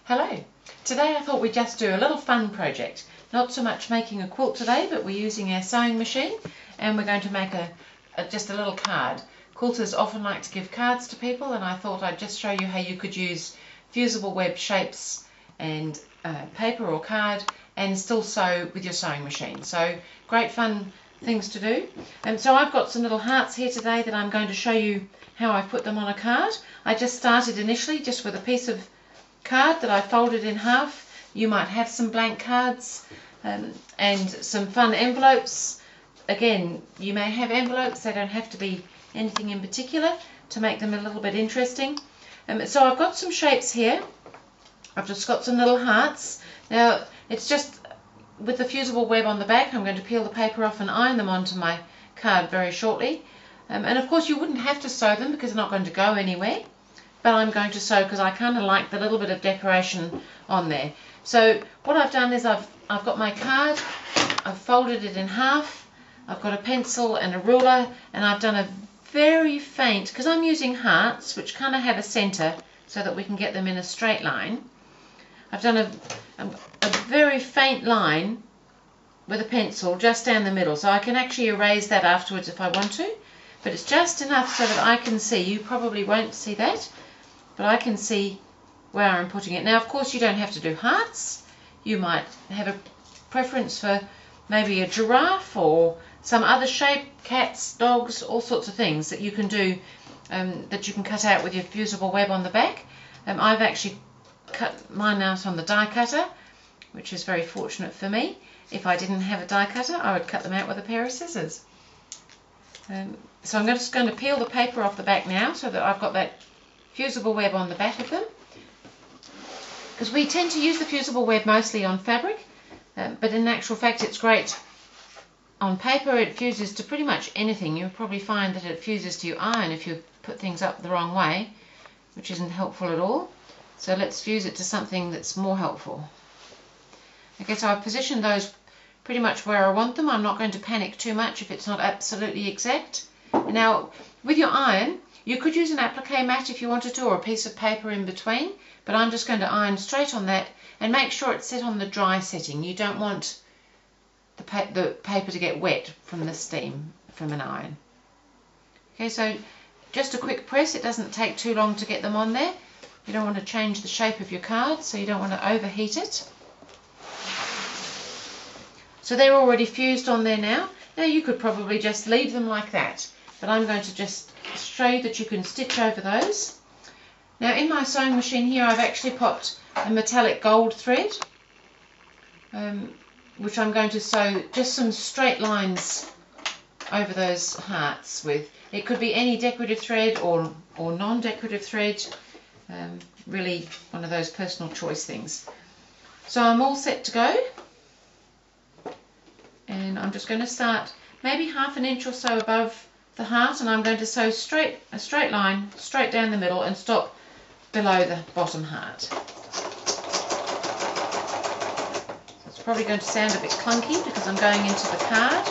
Hello. Today I thought we'd just do a little fun project. Not so much making a quilt today, but we're using our sewing machine and we're going to make just a little card. Quilters often like to give cards to people, and I thought I'd just show you how you could use fusible web shapes and paper or card and still sew with your sewing machine. So great fun things to do. And so I've got some little hearts here today that I'm going to show you how I put them on a card. I just started initially just with a piece of card that I folded in half. You might have some blank cards and some fun envelopes. Again, you may have envelopes, they don't have to be anything in particular to make them a little bit interesting. So I've got some shapes here. I've just got some little hearts. Now it's just with the fusible web on the back. I'm going to peel the paper off and iron them onto my card very shortly. And of course you wouldn't have to sew them because they're not going to go anywhere. But I'm going to sew because I kind of like the little bit of decoration on there. So what I've done is I've got my card, I've folded it in half, I've got a pencil and a ruler, and I've done a very faint, because I'm using hearts which kind of have a centre so that we can get them in a straight line. I've done a very faint line with a pencil just down the middle, so I can actually erase that afterwards if I want to, but it's just enough so that I can see. You probably won't see that, but I can see where I'm putting it. Now of course you don't have to do hearts. You might have a preference for maybe a giraffe or some other shape, cats, dogs, all sorts of things that you can do, that you can cut out with your fusible web on the back. I've actually cut mine out on the die cutter, which is very fortunate for me. If I didn't have a die cutter, I would cut them out with a pair of scissors. So I'm just going to peel the paper off the back now so that I've got that fusible web on the back of them, because we tend to use the fusible web mostly on fabric, but in actual fact it's great on paper. It fuses to pretty much anything. You'll probably find that it fuses to your iron if you put things up the wrong way, which isn't helpful at all. So let's fuse it to something that's more helpful. Okay, so I've positioned those pretty much where I want them. I'm not going to panic too much if it's not absolutely exact. Now with your iron, you could use an applique mat if you wanted to, or a piece of paper in between, but I'm just going to iron straight on that and make sure it's set on the dry setting. You don't want the paper to get wet from the steam from an iron. Okay, so just a quick press. It doesn't take too long to get them on there. You don't want to change the shape of your card, so you don't want to overheat it. So they're already fused on there now. Now you could probably just leave them like that, but I'm going to just show you that you can stitch over those. Now in my sewing machine here I've actually popped a metallic gold thread, which I'm going to sew just some straight lines over those hearts with. It could be any decorative thread or non-decorative thread, really one of those personal choice things. So I'm all set to go, and I'm just going to start maybe half an inch or so above the heart, and I'm going to sew a straight line straight down the middle and stop below the bottom heart. So it's probably going to sound a bit clunky because I'm going into the card.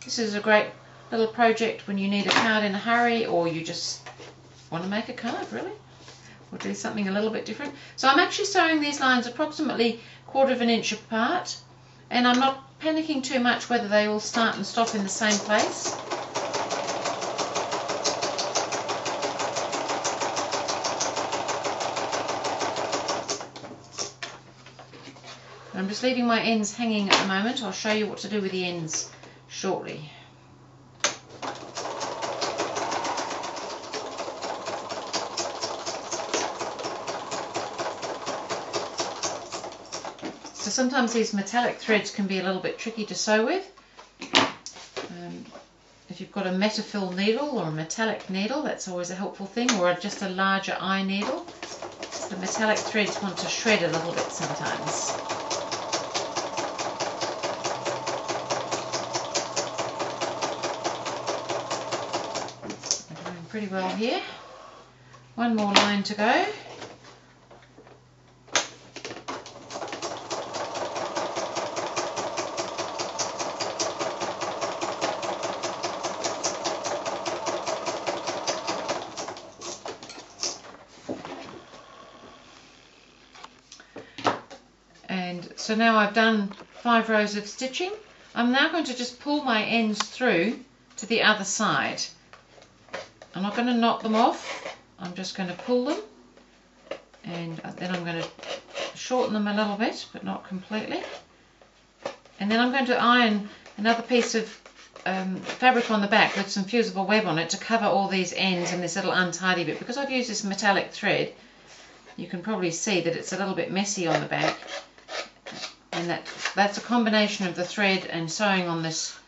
This is a great little project when you need a card in a hurry, or you just want to make a card really, or do something a little bit different. So I'm actually sewing these lines approximately 1/4 of an inch apart, and I'm not panicking too much whether they all start and stop in the same place. I'm just leaving my ends hanging at the moment. I'll show you what to do with the ends shortly. So sometimes these metallic threads can be a little bit tricky to sew with. If you've got a metafill needle or a metallic needle, that's always a helpful thing, or just a larger eye needle. The metallic threads want to shred a little bit sometimes. We're doing pretty well here. One more line to go. And so now I've done 5 rows of stitching. I'm now going to just pull my ends through to the other side. I'm not going to knock them off, I'm just going to pull them, and then I'm going to shorten them a little bit, but not completely. And then I'm going to iron another piece of fabric on the back with some fusible web on it to cover all these ends and this little untidy bit. Because I've used this metallic thread, you can probably see that it's a little bit messy on the back, and that's a combination of the thread and sewing on this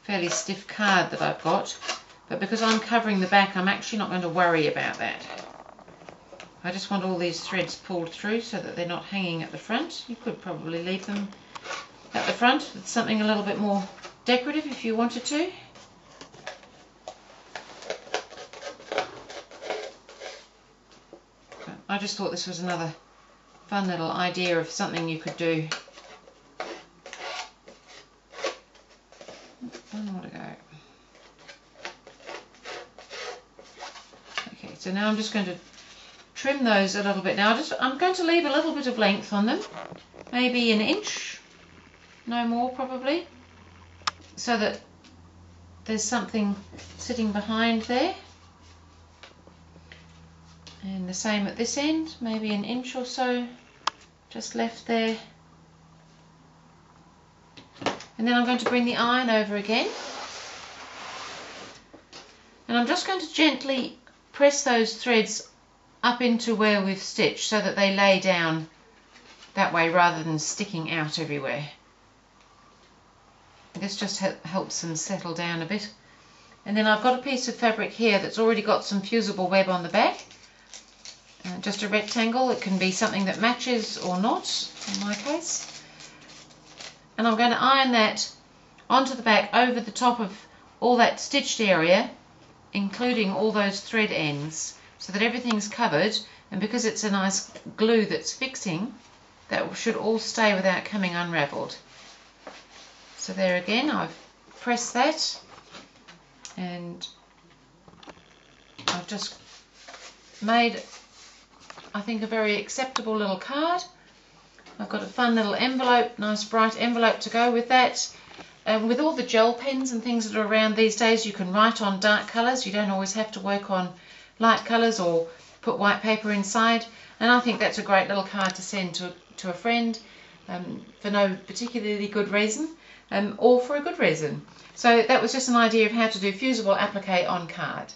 fairly stiff card that I've got. But because I'm covering the back, I'm actually not going to worry about that. I just want all these threads pulled through so that they're not hanging at the front. You could probably leave them at the front with something a little bit more decorative if you wanted to. But I just thought this was another fun little idea of something you could do. One more to go. Okay, so now I'm just going to trim those a little bit. Now I'm going to leave a little bit of length on them, maybe an inch, no more probably, so that there's something sitting behind there. And the same at this end, maybe an inch or so just left there. And then I'm going to bring the iron over again, and I'm just going to gently press those threads up into where we've stitched so that they lay down that way rather than sticking out everywhere. This just helps them settle down a bit. And then I've got a piece of fabric here that's already got some fusible web on the back, just a rectangle. It can be something that matches or not in my case. And I'm going to iron that onto the back over the top of all that stitched area, including all those thread ends, so that everything's covered. And because it's a nice glue that's fixing, that should all stay without coming unravelled. So there again, I've pressed that, and I've just made, I think, a very acceptable little card. I've got a fun little envelope, nice bright envelope to go with that. With all the gel pens and things that are around these days, you can write on dark colours. You don't always have to work on light colours or put white paper inside. And I think that's a great little card to send to a friend for no particularly good reason, or for a good reason. So that was just an idea of how to do fusible applique on card.